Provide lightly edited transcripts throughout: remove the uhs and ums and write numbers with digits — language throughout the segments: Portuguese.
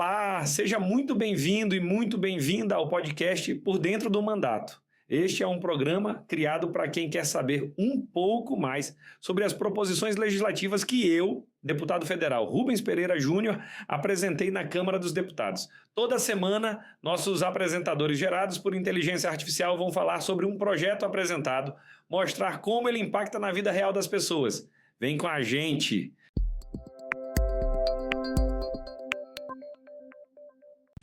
Olá, seja muito bem-vindo e muito bem-vinda ao podcast Por Dentro do Mandato. Este é um programa criado para quem quer saber um pouco mais sobre as proposições legislativas que eu, deputado federal Rubens Pereira Júnior, apresentei na Câmara dos Deputados. Toda semana, nossos apresentadores gerados por inteligência artificial vão falar sobre um projeto apresentado, mostrar como ele impacta na vida real das pessoas. Vem com a gente!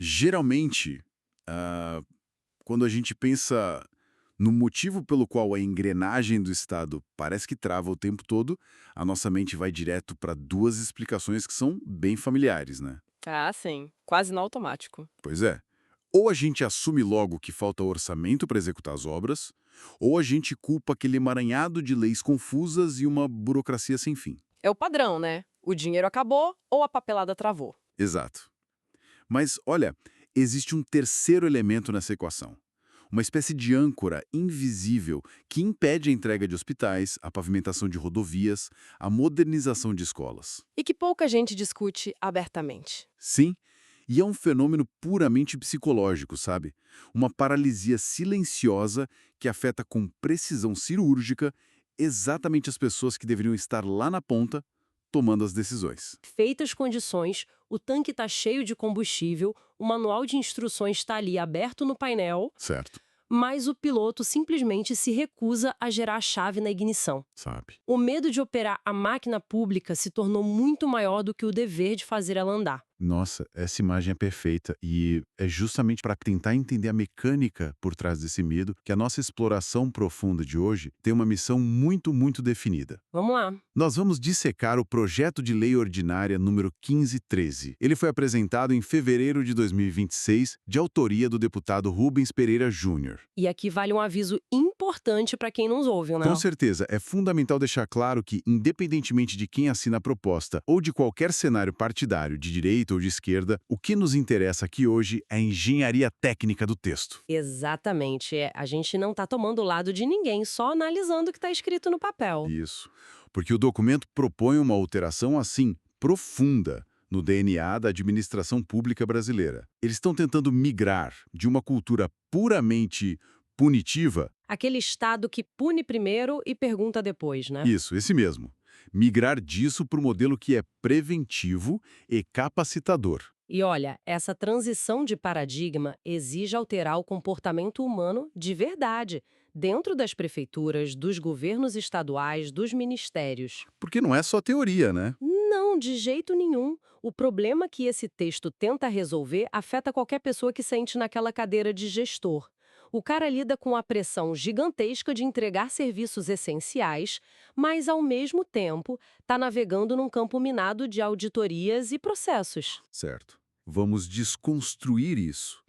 Geralmente, quando a gente pensa no motivo pelo qual a engrenagem do Estado parece que trava o tempo todo, a nossa mente vai direto para duas explicações que são bem familiares, né? Ah, sim. Quase no automático. Pois é. Ou a gente assume logo que falta orçamento para executar as obras, ou a gente culpa aquele emaranhado de leis confusas e uma burocracia sem fim. É o padrão, né? O dinheiro acabou ou a papelada travou. Exato. Mas, olha, existe um terceiro elemento nessa equação. Uma espécie de âncora invisível que impede a entrega de hospitais, a pavimentação de rodovias, a modernização de escolas. E que pouca gente discute abertamente. Sim, e é um fenômeno puramente psicológico, sabe? Uma paralisia silenciosa que afeta com precisão cirúrgica exatamente as pessoas que deveriam estar lá na ponta tomando as decisões. Feitas condições, o tanque está cheio de combustível, o manual de instruções está ali aberto no painel, Certo, mas o piloto simplesmente se recusa a gerar a chave na ignição. sabe? O medo de operar a máquina pública se tornou muito maior do que o dever de fazer ela andar. Nossa, essa imagem é perfeita e é justamente para tentar entender a mecânica por trás desse medo que a nossa exploração profunda de hoje tem uma missão muito definida. Vamos lá. Nós vamos dissecar o projeto de lei ordinária número 1513. Ele foi apresentado em fevereiro de 2026, de autoria do deputado Rubens Pereira Júnior. E aqui vale um aviso importante para quem nos ouve, né? Com certeza, é fundamental deixar claro que, independentemente de quem assina a proposta ou de qualquer cenário partidário, de direita ou de esquerda, o que nos interessa aqui hoje é a engenharia técnica do texto. Exatamente. A gente não está tomando o lado de ninguém, só analisando o que está escrito no papel. Isso. Porque o documento propõe uma alteração assim, profunda, no DNA da administração pública brasileira. Eles estão tentando migrar de uma cultura puramente punitiva. Aquele Estado que pune primeiro e pergunta depois, né? Isso, esse mesmo. Migrar disso para o modelo que é preventivo e capacitador. E olha, essa transição de paradigma exige alterar o comportamento humano de verdade, dentro das prefeituras, dos governos estaduais, dos ministérios. Porque não é só teoria, né? Não, de jeito nenhum. O problema que esse texto tenta resolver afeta qualquer pessoa que sente naquela cadeira de gestor. O cara lida com a pressão gigantesca de entregar serviços essenciais, mas, ao mesmo tempo, está navegando num campo minado de auditorias e processos. Certo. Vamos desconstruir isso.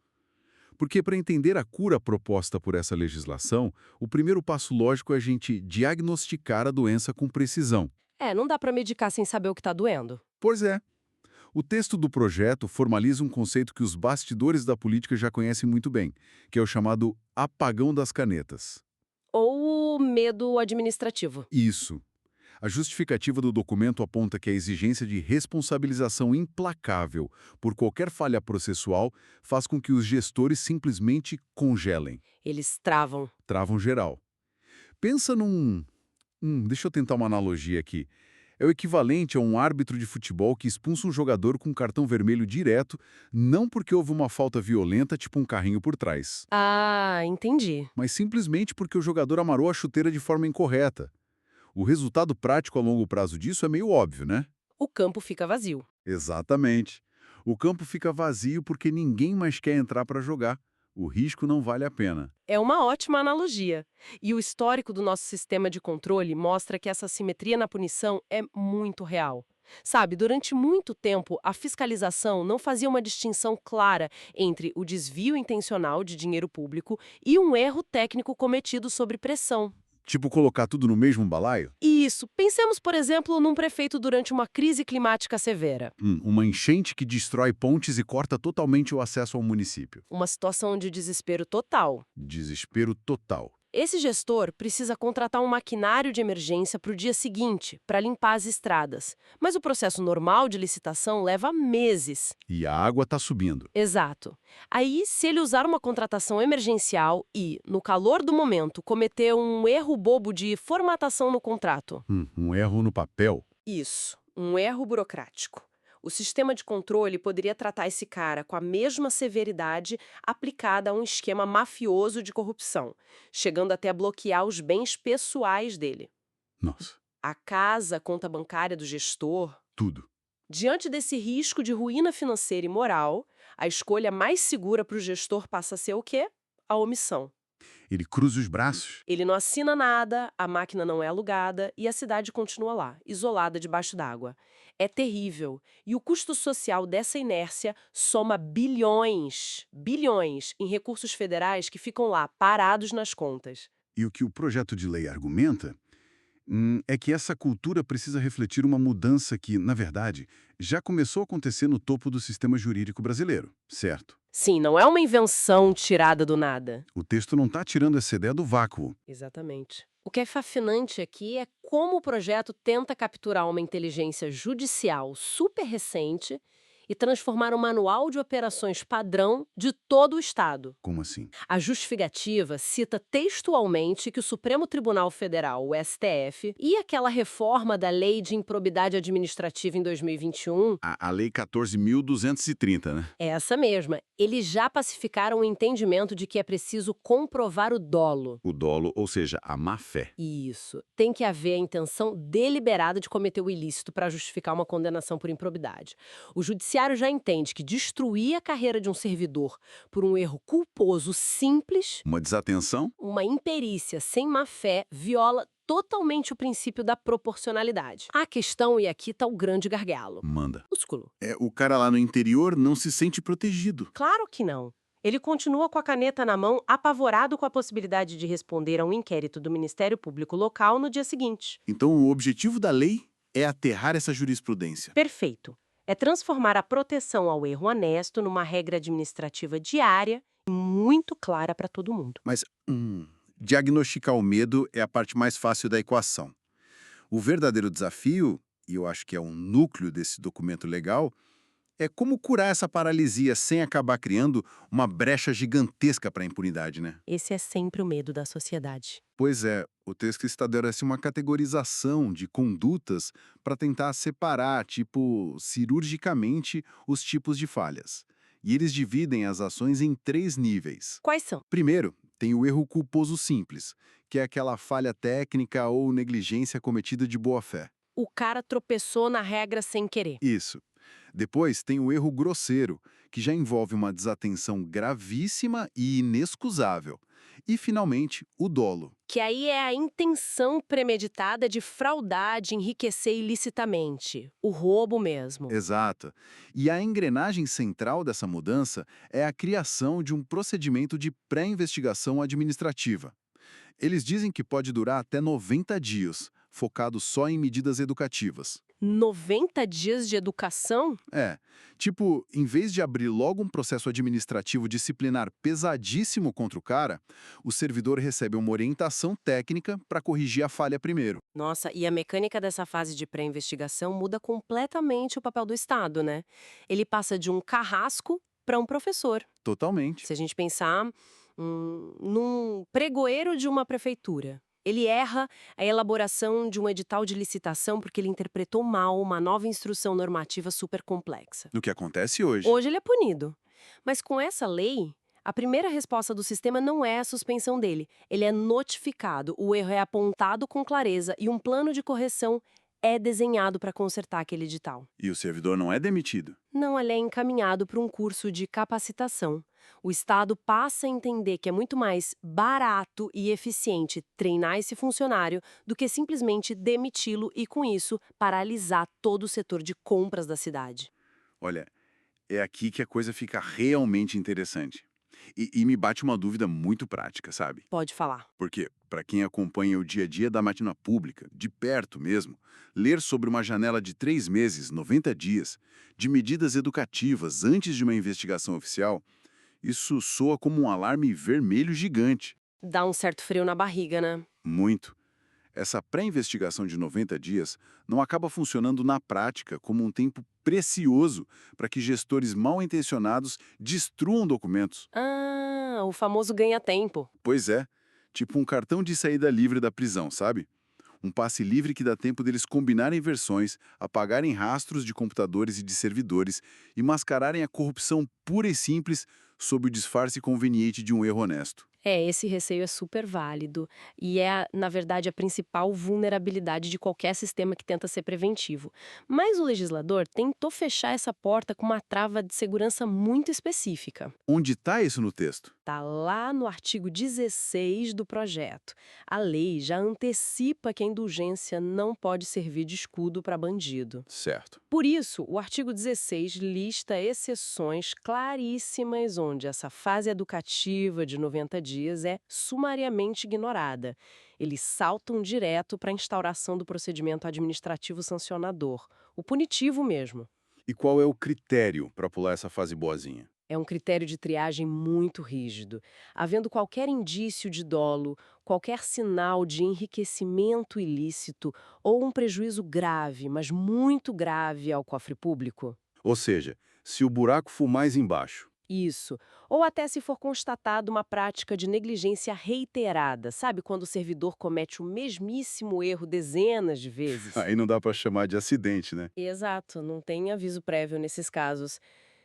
Porque para entender a cura proposta por essa legislação, o primeiro passo lógico é a gente diagnosticar a doença com precisão. Não dá para medicar sem saber o que está doendo. Pois é. O texto do projeto formaliza um conceito que os bastidores da política já conhecem muito bem, que é o chamado apagão das canetas. Ou o medo administrativo. Isso. A justificativa do documento aponta que a exigência de responsabilização implacável por qualquer falha processual faz com que os gestores simplesmente congelem, Eles travam. travam geral. Pensa num... deixa eu tentar uma analogia aqui. É o equivalente a um árbitro de futebol que expulsa um jogador com cartão vermelho direto, não porque houve uma falta violenta, tipo um carrinho por trás, Ah, entendi. mas simplesmente porque o jogador amarrou a chuteira de forma incorreta. O resultado prático a longo prazo disso é meio óbvio, né? O campo fica vazio. Exatamente. O campo fica vazio porque ninguém mais quer entrar para jogar. O risco não vale a pena. É uma ótima analogia. E o histórico do nosso sistema de controle mostra que essa simetria na punição é muito real. Sabe, durante muito tempo, a fiscalização não fazia uma distinção clara entre o desvio intencional de dinheiro público e um erro técnico cometido sob pressão. Tipo colocar tudo no mesmo balaio? Isso. Pensemos, por exemplo, num prefeito durante uma crise climática severa. Uma enchente que destrói pontes e corta totalmente o acesso ao município. Uma situação de desespero total. Desespero total. Esse gestor precisa contratar um maquinário de emergência para o dia seguinte, para limpar as estradas. Mas o processo normal de licitação leva meses. E a água está subindo. Exato. Aí, se ele usar uma contratação emergencial e, no calor do momento, cometer um erro bobo de formatação no contrato. Um erro no papel. Isso, um erro burocrático. O sistema de controle poderia tratar esse cara com a mesma severidade aplicada a um esquema mafioso de corrupção, chegando até a bloquear os bens pessoais dele. Nossa, A casa, a conta bancária do gestor. tudo. Diante desse risco de ruína financeira e moral, a escolha mais segura para o gestor passa a ser o quê? A omissão. Ele cruza os braços. Ele não assina nada, a máquina não é alugada e a cidade continua lá, isolada debaixo d'água. É terrível. E o custo social dessa inércia soma bilhões em recursos federais que ficam lá, parados nas contas. E o que o projeto de lei argumenta é que essa cultura precisa refletir uma mudança que, na verdade, já começou a acontecer no topo do sistema jurídico brasileiro, certo? Sim, não é uma invenção tirada do nada. O texto não está tirando essa ideia do vácuo. Exatamente. O que é fascinante aqui é como o projeto tenta capturar uma inteligência judicial super recente e transformar um manual de operações padrão de todo o Estado. Como assim? A justificativa cita textualmente que o Supremo Tribunal Federal, o STF, e aquela reforma da Lei de Improbidade Administrativa em 2021, A Lei 14.230, né? é essa mesma, eles já pacificaram o entendimento de que é preciso comprovar o dolo. O dolo, ou seja, a má-fé. Isso. Tem que haver a intenção deliberada de cometer o ilícito para justificar uma condenação por improbidade. O judiciário já entende que destruir a carreira de um servidor por um erro culposo simples, Uma desatenção? uma imperícia sem má-fé, viola totalmente o princípio da proporcionalidade. A questão, e aqui está o grande gargalo. Manda. Músculo. O cara lá no interior não se sente protegido. Claro que não. Ele continua com a caneta na mão, apavorado com a possibilidade de responder a um inquérito do Ministério Público local no dia seguinte. Então, o objetivo da lei é aterrar essa jurisprudência. Perfeito. É transformar a proteção ao erro honesto numa regra administrativa diária e muito clara para todo mundo. Mas, diagnosticar o medo é a parte mais fácil da equação. O verdadeiro desafio, e eu acho que é um núcleo desse documento legal, é como curar essa paralisia sem acabar criando uma brecha gigantesca para a impunidade, né? Esse é sempre o medo da sociedade. Pois é, o texto estabelece uma categorização de condutas para tentar separar, cirurgicamente, os tipos de falhas. E eles dividem as ações em 3 níveis. Quais são? Primeiro, tem o erro culposo simples, que é aquela falha técnica ou negligência cometida de boa-fé. O cara tropeçou na regra sem querer. Isso. Depois tem o erro grosseiro, que já envolve uma desatenção gravíssima e inexcusável. E, finalmente, o dolo. Que aí é a intenção premeditada de fraudar, de enriquecer ilicitamente. O roubo mesmo. Exato. E a engrenagem central dessa mudança é a criação de um procedimento de pré-investigação administrativa. Eles dizem que pode durar até 90 dias, focado só em medidas educativas. 90 dias de educação? Em vez de abrir logo um processo administrativo disciplinar pesadíssimo contra o cara, o servidor recebe uma orientação técnica para corrigir a falha primeiro. Nossa, e a mecânica dessa fase de pré-investigação muda completamente o papel do Estado, né? Ele passa de um carrasco para um professor. Totalmente. Se a gente pensar num pregoeiro de uma prefeitura. Ele erra a elaboração de um edital de licitação porque ele interpretou mal uma nova instrução normativa super complexa. O que acontece hoje. Hoje ele é punido. Mas com essa lei, a primeira resposta do sistema não é a suspensão dele. Ele é notificado, o erro é apontado com clareza e um plano de correção é desenhado para consertar aquele edital. E o servidor não é demitido. Não, ele é encaminhado para um curso de capacitação. O Estado passa a entender que é muito mais barato e eficiente treinar esse funcionário do que simplesmente demiti-lo e, com isso, paralisar todo o setor de compras da cidade. Olha, é aqui que a coisa fica realmente interessante. E me bate uma dúvida muito prática, sabe? Pode falar. Porque, para quem acompanha o dia a dia da máquina pública, de perto mesmo, ler sobre uma janela de 3 meses, 90 dias, de medidas educativas antes de uma investigação oficial, isso soa como um alarme vermelho gigante. Dá um certo frio na barriga, né? Muito. Essa pré-investigação de 90 dias não acaba funcionando na prática como um tempo precioso para que gestores mal intencionados destruam documentos. Ah, o famoso ganha-tempo. Pois é, tipo um cartão de saída livre da prisão, sabe? Um passe livre que dá tempo deles combinarem versões, apagarem rastros de computadores e de servidores e mascararem a corrupção pura e simples sob o disfarce conveniente de um erro honesto. Esse receio é super válido e na verdade, a principal vulnerabilidade de qualquer sistema que tenta ser preventivo. Mas o legislador tentou fechar essa porta com uma trava de segurança muito específica. Onde está isso no texto? Está lá no artigo 16 do projeto. A lei já antecipa que a indulgência não pode servir de escudo para bandido. Certo. Por isso, o artigo 16 lista exceções claríssimas onde essa fase educativa de 90 dias é sumariamente ignorada. Eles saltam direto para a instauração do procedimento administrativo sancionador, o punitivo mesmo. E qual é o critério para pular essa fase boazinha? É um critério de triagem muito rígido. Havendo qualquer indício de dolo, qualquer sinal de enriquecimento ilícito ou um prejuízo grave, mas muito grave ao cofre público. Ou seja, se o buraco for mais embaixo. Isso. Ou até se for constatada uma prática de negligência reiterada, sabe? Quando o servidor comete o mesmíssimo erro dezenas de vezes. Aí não dá para chamar de acidente, né? Exato, não tem aviso prévio nesses casos.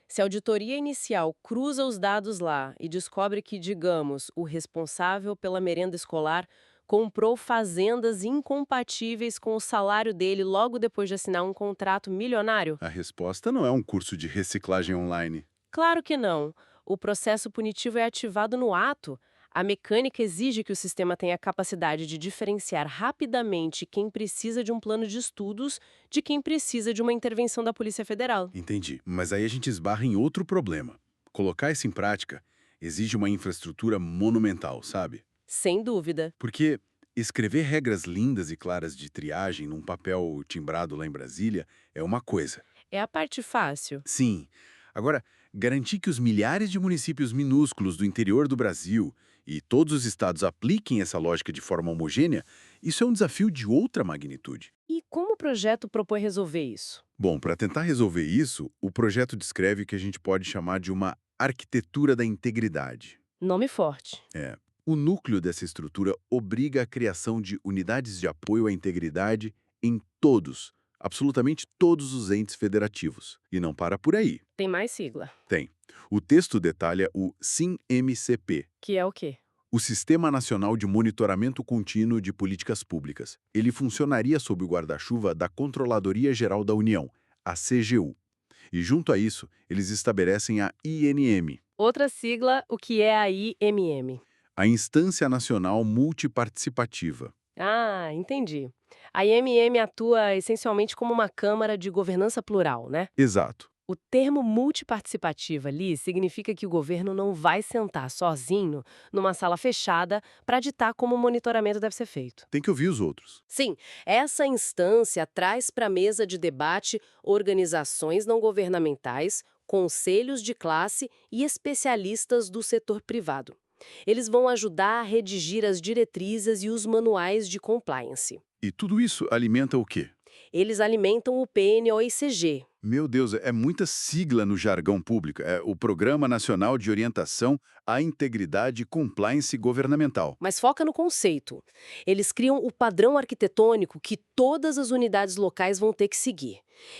Se a auditoria inicial cruza os dados lá e descobre que, digamos, o responsável pela merenda escolar comprou fazendas incompatíveis com o salário dele logo depois de assinar um contrato milionário? A resposta não é um curso de reciclagem online. Claro que não. O processo punitivo é ativado no ato. A mecânica exige que o sistema tenha a capacidade de diferenciar rapidamente quem precisa de um plano de estudos de quem precisa de uma intervenção da Polícia Federal. Entendi. Mas aí a gente esbarra em outro problema. Colocar isso em prática exige uma infraestrutura monumental, sabe? Sem dúvida. Porque escrever regras lindas e claras de triagem num papel timbrado lá em Brasília é uma coisa. É a parte fácil. Sim. Agora, garantir que os milhares de municípios minúsculos do interior do Brasil e todos os estados apliquem essa lógica de forma homogênea, isso é um desafio de outra magnitude. E como o projeto propõe resolver isso? Bom, para tentar resolver isso, o projeto descreve o que a gente pode chamar de uma arquitetura da integridade. Nome forte. O núcleo dessa estrutura obriga a criação de unidades de apoio à integridade em todos, absolutamente todos os entes federativos. E não para por aí. Tem mais sigla. Tem. O texto detalha o SIM-MCP, Que é o quê? o Sistema Nacional de Monitoramento Contínuo de Políticas Públicas. Ele funcionaria sob o guarda-chuva da Controladoria Geral da União, a CGU. E junto a isso, eles estabelecem a INM, Outra sigla, o que é a IMM? a Instância Nacional Multiparticipativa. Ah, entendi. A IMM atua essencialmente como uma câmara de governança plural, né? Exato. O termo multiparticipativa ali significa que o governo não vai sentar sozinho numa sala fechada para ditar como o monitoramento deve ser feito. Tem que ouvir os outros. Sim, essa instância traz para a mesa de debate organizações não governamentais, conselhos de classe e especialistas do setor privado. Eles vão ajudar a redigir as diretrizes e os manuais de compliance. E tudo isso alimenta o quê? Eles alimentam o PNOICG. Meu Deus, é muita sigla no jargão público. É o Programa Nacional de Orientação à Integridade e Compliance Governamental. Mas foca no conceito. Eles criam o padrão arquitetônico que todas as unidades locais vão ter que seguir.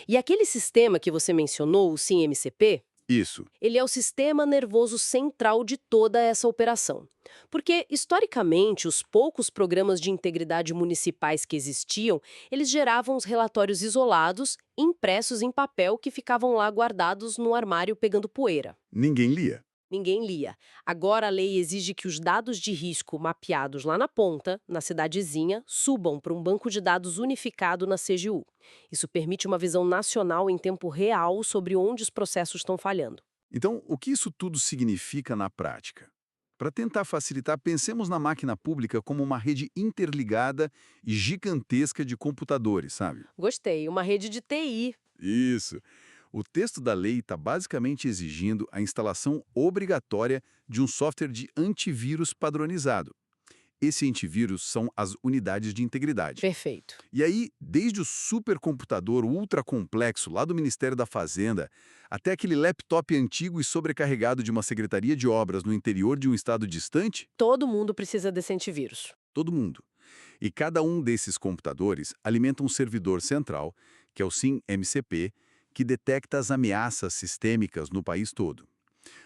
E aquele sistema que você mencionou, o SIM-MCP, Isso. ele é o sistema nervoso central de toda essa operação. Porque, historicamente, os poucos programas de integridade municipais que existiam, eles geravam os relatórios isolados, impressos em papel que ficavam lá guardados no armário pegando poeira. Ninguém lia. Ninguém lia. Agora a lei exige que os dados de risco mapeados lá na ponta, na cidadezinha, subam para um banco de dados unificado na CGU. Isso permite uma visão nacional em tempo real sobre onde os processos estão falhando. Então, o que isso tudo significa na prática? Para tentar facilitar, pensemos na máquina pública como uma rede interligada e gigantesca de computadores, sabe? Gostei, uma rede de TI. Isso. O texto da lei está basicamente exigindo a instalação obrigatória de um software de antivírus padronizado. Esse antivírus são as unidades de integridade. Perfeito. E aí, desde o supercomputador ultra complexo lá do Ministério da Fazenda, até aquele laptop antigo e sobrecarregado de uma secretaria de obras no interior de um estado distante, Todo mundo precisa desse antivírus. todo mundo. E cada um desses computadores alimenta um servidor central, que é o SIM-MCP, que detecta as ameaças sistêmicas no país todo.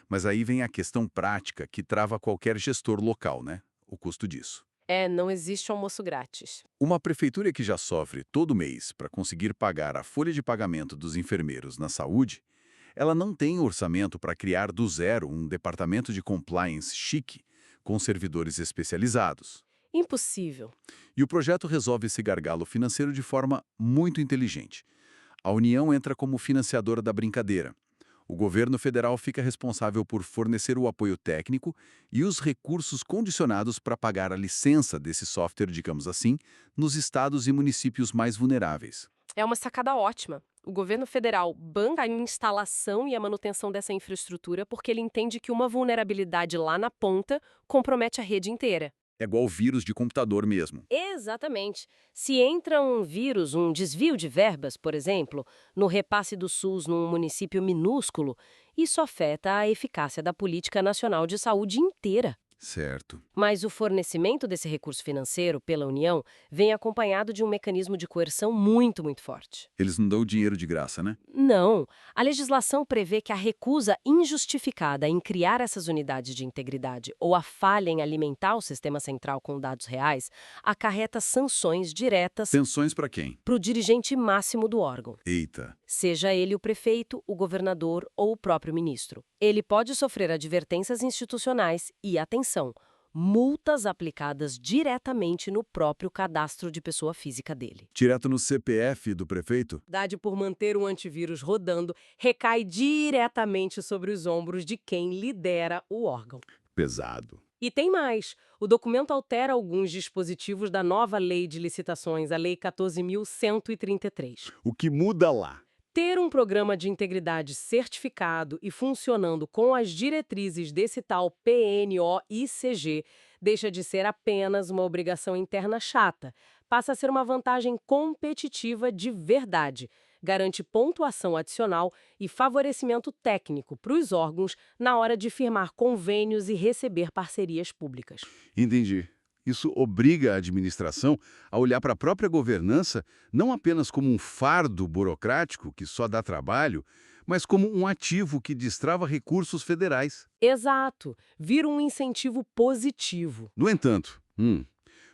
Mas aí vem a questão prática que trava qualquer gestor local, né? O custo disso. Não existe almoço grátis. Uma prefeitura que já sofre todo mês para conseguir pagar a folha de pagamento dos enfermeiros na saúde, ela não tem orçamento para criar do zero um departamento de compliance chique, com servidores especializados. Impossível. E o projeto resolve esse gargalo financeiro de forma muito inteligente. A União entra como financiadora da brincadeira. O governo federal fica responsável por fornecer o apoio técnico e os recursos condicionados para pagar a licença desse software, digamos assim, nos estados e municípios mais vulneráveis. É uma sacada ótima. O governo federal banca a instalação e a manutenção dessa infraestrutura porque ele entende que uma vulnerabilidade lá na ponta compromete a rede inteira. É igual vírus de computador mesmo. Exatamente. Se entra um vírus, um desvio de verbas, por exemplo, no repasse do SUS num município minúsculo, isso afeta a eficácia da política nacional de saúde inteira. Certo. Mas o fornecimento desse recurso financeiro pela União vem acompanhado de um mecanismo de coerção muito forte. Eles não dão dinheiro de graça, né? Não. A legislação prevê que a recusa injustificada em criar essas unidades de integridade ou a falha em alimentar o sistema central com dados reais acarreta sanções diretas Sanções para quem? para o dirigente máximo do órgão, Eita. seja ele o prefeito, o governador ou o próprio ministro. Ele pode sofrer advertências institucionais e, atenção, multas aplicadas diretamente no próprio cadastro de pessoa física dele. Direto no CPF do prefeito? Verdade por manter um antivírus rodando recai diretamente sobre os ombros de quem lidera o órgão. Pesado. E tem mais. O documento altera alguns dispositivos da nova Lei de Licitações, a Lei 14.133. O que muda lá? Ter um programa de integridade certificado e funcionando com as diretrizes desse tal PNOICG deixa de ser apenas uma obrigação interna chata, passa a ser uma vantagem competitiva de verdade, garante pontuação adicional e favorecimento técnico para os órgãos na hora de firmar convênios e receber parcerias públicas. Entendi. Isso obriga a administração a olhar para a própria governança não apenas como um fardo burocrático que só dá trabalho, mas como um ativo que destrava recursos federais. Exato, vira um incentivo positivo. No entanto,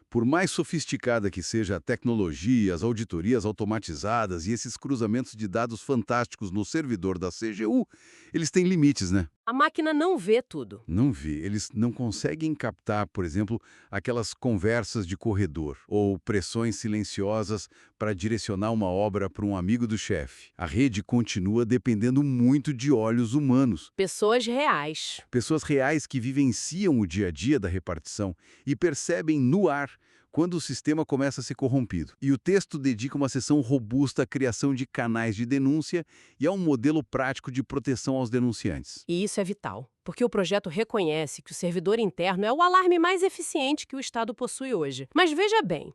por mais sofisticada que seja a tecnologia, as auditorias automatizadas e esses cruzamentos de dados fantásticos no servidor da CGU, eles têm limites, né? A máquina não vê tudo. Não vê. Eles não conseguem captar, por exemplo, aquelas conversas de corredor ou pressões silenciosas para direcionar uma obra para um amigo do chefe. A rede continua dependendo muito de olhos humanos. Pessoas reais. Pessoas reais que vivenciam o dia a dia da repartição e percebem no ar quando o sistema começa a ser corrompido. E o texto dedica uma seção robusta à criação de canais de denúncia e a um modelo prático de proteção aos denunciantes. E isso é vital, porque o projeto reconhece que o servidor interno é o alarme mais eficiente que o Estado possui hoje. Mas veja bem,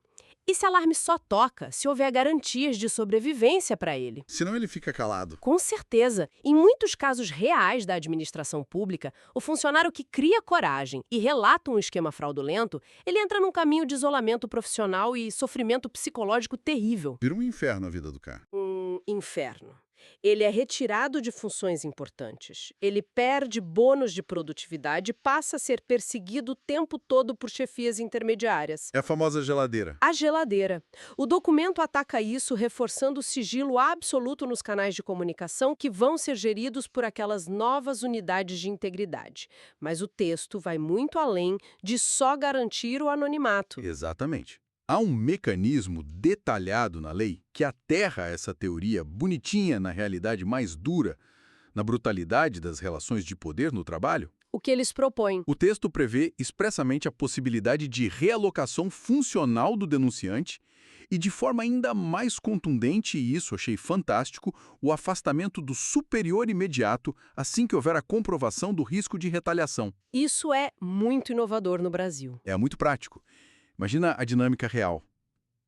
esse alarme só toca se houver garantias de sobrevivência para ele. Senão ele fica calado. Com certeza, em muitos casos reais da administração pública, o funcionário que cria coragem e relata um esquema fraudulento, ele entra num caminho de isolamento profissional e sofrimento psicológico terrível. Vira um inferno a vida do cara. Um inferno. Ele é retirado de funções importantes. Ele perde bônus de produtividade e passa a ser perseguido o tempo todo por chefias intermediárias. É a famosa geladeira. A geladeira. O documento ataca isso reforçando o sigilo absoluto nos canais de comunicação que vão ser geridos por aquelas novas unidades de integridade. Mas o texto vai muito além de só garantir o anonimato. Exatamente. Há um mecanismo detalhado na lei que aterra essa teoria bonitinha na realidade mais dura, na brutalidade das relações de poder no trabalho. O que eles propõem? O texto prevê expressamente a possibilidade de realocação funcional do denunciante E de forma ainda mais contundente, e isso achei fantástico, o afastamento do superior imediato assim que houver a comprovação do risco de retaliação. Isso é muito inovador no Brasil. É muito prático. Imagina a dinâmica real.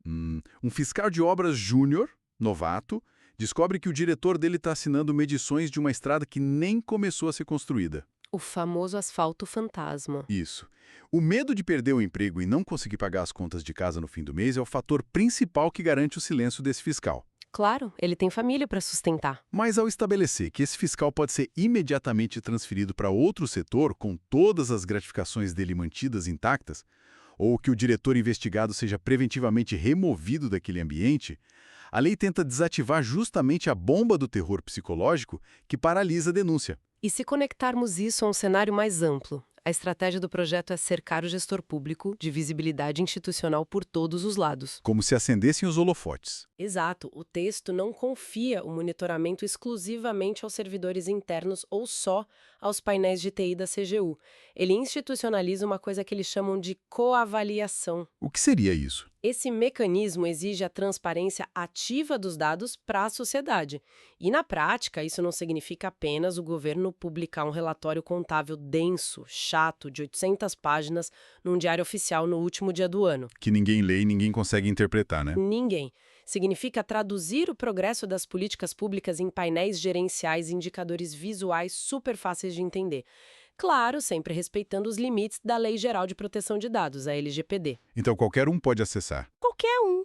Um fiscal de obras júnior, novato, descobre que o diretor dele está assinando medições de uma estrada que nem começou a ser construída. O famoso asfalto fantasma. Isso. O medo de perder o emprego e não conseguir pagar as contas de casa no fim do mês é o fator principal que garante o silêncio desse fiscal. Claro, ele tem família para sustentar. Mas ao estabelecer que esse fiscal pode ser imediatamente transferido para outro setor, com todas as gratificações dele mantidas intactas, ou que o diretor investigado seja preventivamente removido daquele ambiente, a lei tenta desativar justamente a bomba do terror psicológico que paralisa a denúncia. E se conectarmos isso a um cenário mais amplo? A estratégia do projeto é cercar o gestor público de visibilidade institucional por todos os lados. Como se acendessem os holofotes. Exato, o texto não confia o monitoramento exclusivamente aos servidores internos ou só aos painéis de TI da CGU. Ele institucionaliza uma coisa que eles chamam de coavaliação. O que seria isso? Esse mecanismo exige a transparência ativa dos dados para a sociedade. E, na prática, isso não significa apenas o governo publicar um relatório contábil denso, chato, de 800 páginas, num diário oficial no último dia do ano. Que ninguém lê e ninguém consegue interpretar, né? Ninguém. Significa traduzir o progresso das políticas públicas em painéis gerenciais e indicadores visuais super fáceis de entender. Claro, sempre respeitando os limites da Lei Geral de Proteção de Dados, a LGPD. Então qualquer um pode acessar. Qualquer um.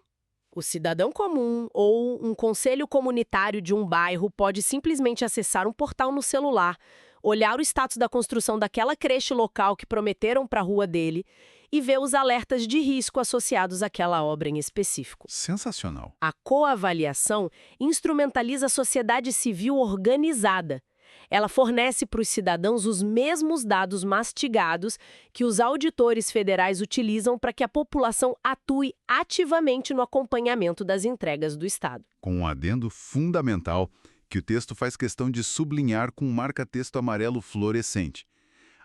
O cidadão comum ou um conselho comunitário de um bairro pode simplesmente acessar um portal no celular, olhar o status da construção daquela creche local que prometeram para a rua dele e ver os alertas de risco associados àquela obra em específico. Sensacional. A coavaliação instrumentaliza a sociedade civil organizada. Ela fornece para os cidadãos os mesmos dados mastigados que os auditores federais utilizam para que a população atue ativamente no acompanhamento das entregas do Estado. Com um adendo fundamental que o texto faz questão de sublinhar com um marca-texto amarelo fluorescente.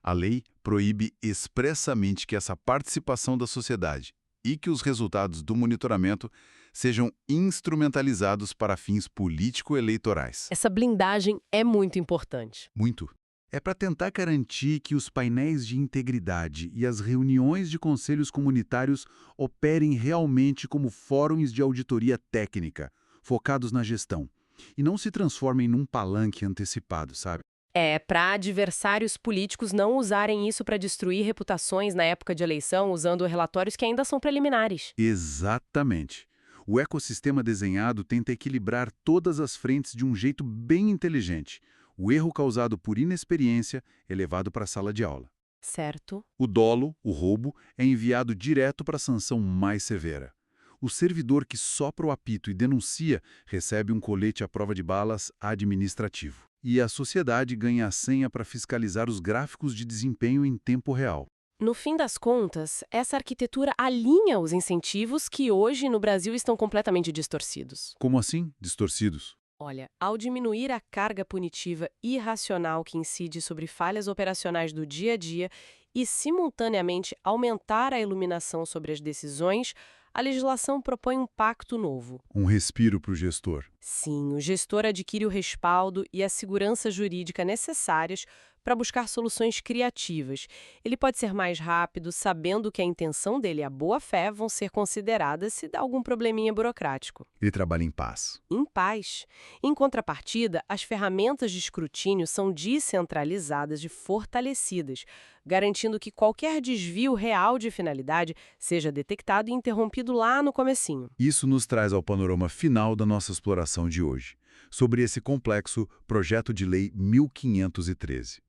A lei proíbe expressamente que essa participação da sociedade e que os resultados do monitoramento sejam instrumentalizados para fins político-eleitorais. Essa blindagem é muito importante. Muito. É para tentar garantir que os painéis de integridade e as reuniões de conselhos comunitários operem realmente como fóruns de auditoria técnica, focados na gestão, e não se transformem num palanque antecipado, sabe? É para adversários políticos não usarem isso para destruir reputações na época de eleição, usando relatórios que ainda são preliminares. Exatamente. O ecossistema desenhado tenta equilibrar todas as frentes de um jeito bem inteligente. O erro causado por inexperiência é levado para a sala de aula. Certo. O dolo, o roubo, é enviado direto para a sanção mais severa. O servidor que sopra o apito e denuncia recebe um colete à prova de balas administrativo. E a sociedade ganha a senha para fiscalizar os gráficos de desempenho em tempo real. No fim das contas, essa arquitetura alinha os incentivos que hoje no Brasil estão completamente distorcidos. Como assim, distorcidos? Olha, ao diminuir a carga punitiva irracional que incide sobre falhas operacionais do dia a dia e, simultaneamente, aumentar a iluminação sobre as decisões, a legislação propõe um pacto novo. Um respiro para o gestor. Sim, o gestor adquire o respaldo e a segurança jurídica necessárias para buscar soluções criativas. Ele pode ser mais rápido, sabendo que a intenção dele e a boa-fé vão ser consideradas se dá algum probleminha burocrático. Ele trabalha em paz. Em paz. Em contrapartida, as ferramentas de escrutínio são descentralizadas e fortalecidas, garantindo que qualquer desvio real de finalidade seja detectado e interrompido lá no comecinho. Isso nos traz ao panorama final da nossa exploração de hoje, sobre esse complexo Projeto de Lei 1513.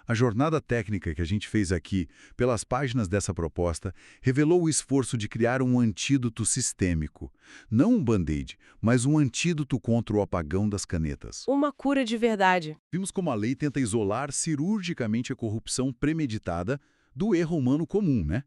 A jornada técnica que a gente fez aqui, pelas páginas dessa proposta, revelou o esforço de criar um antídoto sistêmico. Não um band-aid, mas um antídoto contra o apagão das canetas. Uma cura de verdade. Vimos como a lei tenta isolar cirurgicamente a corrupção premeditada do erro humano comum, né?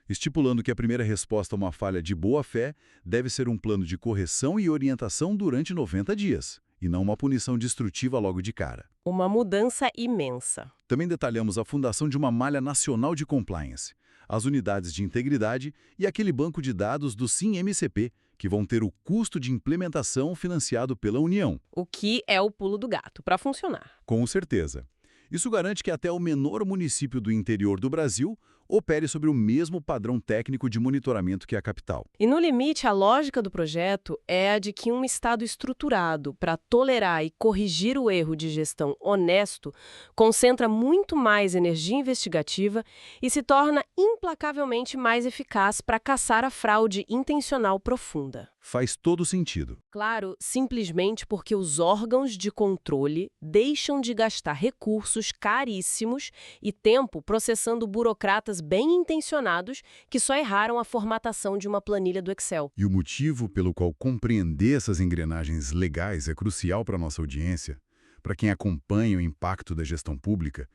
Estipulando que a primeira resposta a uma falha de boa-fé deve ser um plano de correção e orientação durante 90 dias, e não uma punição destrutiva logo de cara. Uma mudança imensa. Também detalhamos a fundação de uma malha nacional de compliance, as unidades de integridade e aquele banco de dados do SIM-MCP, que vão ter o custo de implementação financiado pela União. O que é o pulo do gato para funcionar. Com certeza. Isso garante que até o menor município do interior do Brasil opere sobre o mesmo padrão técnico de monitoramento que a capital. E no limite, a lógica do projeto é a de que um Estado estruturado para tolerar e corrigir o erro de gestão honesto concentra muito mais energia investigativa e se torna implacavelmente mais eficaz para caçar a fraude intencional profunda. Faz todo sentido. Claro, simplesmente porque os órgãos de controle deixam de gastar recursos caríssimos e tempo processando burocratas bem intencionados que só erraram a formatação de uma planilha do Excel. E o motivo pelo qual compreender essas engrenagens legais é crucial para a nossa audiência, para quem acompanha o impacto da gestão pública,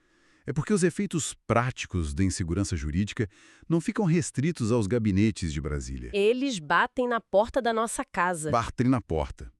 é porque os efeitos práticos da insegurança jurídica não ficam restritos aos gabinetes de Brasília. Eles batem na porta da nossa casa. Batem na porta.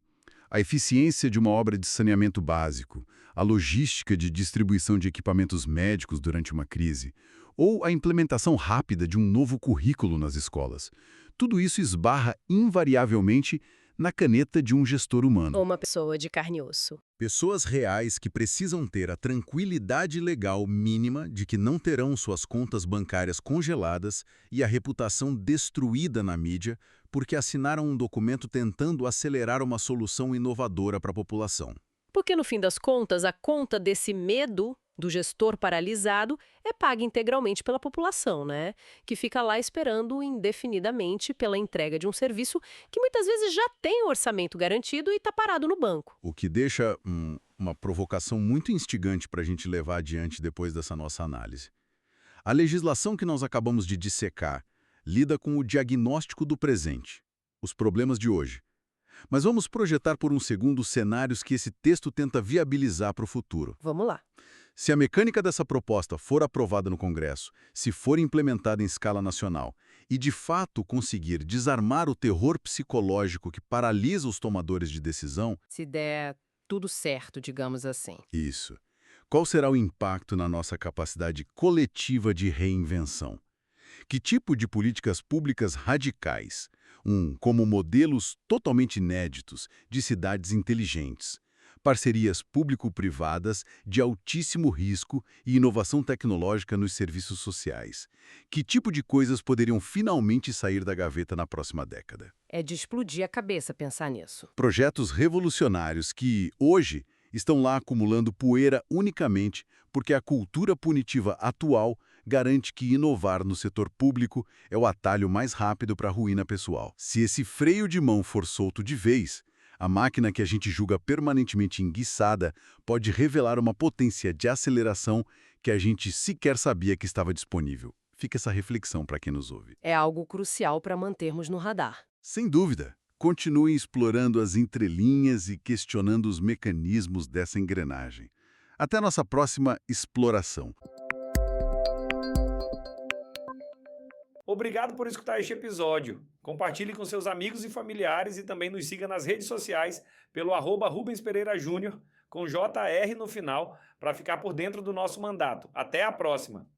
A eficiência de uma obra de saneamento básico, a logística de distribuição de equipamentos médicos durante uma crise, ou a implementação rápida de um novo currículo nas escolas. Tudo isso esbarra invariavelmente na caneta de um gestor humano. Ou uma pessoa de carne e osso. Pessoas reais que precisam ter a tranquilidade legal mínima de que não terão suas contas bancárias congeladas e a reputação destruída na mídia porque assinaram um documento tentando acelerar uma solução inovadora para a população. Porque, no fim das contas, a conta desse medo do gestor paralisado é paga integralmente pela população, né? Que fica lá esperando indefinidamente pela entrega de um serviço que muitas vezes já tem o orçamento garantido e está parado no banco. O que deixa uma provocação muito instigante para a gente levar adiante depois dessa nossa análise. A legislação que nós acabamos de dissecar lida com o diagnóstico do presente, os problemas de hoje. Mas vamos projetar por um segundo cenários que esse texto tenta viabilizar para o futuro. Vamos lá. Se a mecânica dessa proposta for aprovada no Congresso, se for implementada em escala nacional e, de fato, conseguir desarmar o terror psicológico que paralisa os tomadores de decisão... Se der tudo certo, digamos assim. Isso. Qual será o impacto na nossa capacidade coletiva de reinvenção? Que tipo de políticas públicas radicais, como modelos totalmente inéditos de cidades inteligentes, parcerias público-privadas de altíssimo risco e inovação tecnológica nos serviços sociais. Que tipo de coisas poderiam finalmente sair da gaveta na próxima década? É de explodir a cabeça pensar nisso. Projetos revolucionários que, hoje, estão lá acumulando poeira unicamente porque a cultura punitiva atual garante que inovar no setor público é o atalho mais rápido para a ruína pessoal. Se esse freio de mão for solto de vez, a máquina que a gente julga permanentemente enguiçada pode revelar uma potência de aceleração que a gente sequer sabia que estava disponível. Fica essa reflexão para quem nos ouve. É algo crucial para mantermos no radar. Sem dúvida. Continuem explorando as entrelinhas e questionando os mecanismos dessa engrenagem. Até a nossa próxima exploração. Obrigado por escutar este episódio. Compartilhe com seus amigos e familiares e também nos siga nas redes sociais pelo @RubensPereiraJúnior com JR no final para ficar por dentro do nosso mandato. Até a próxima!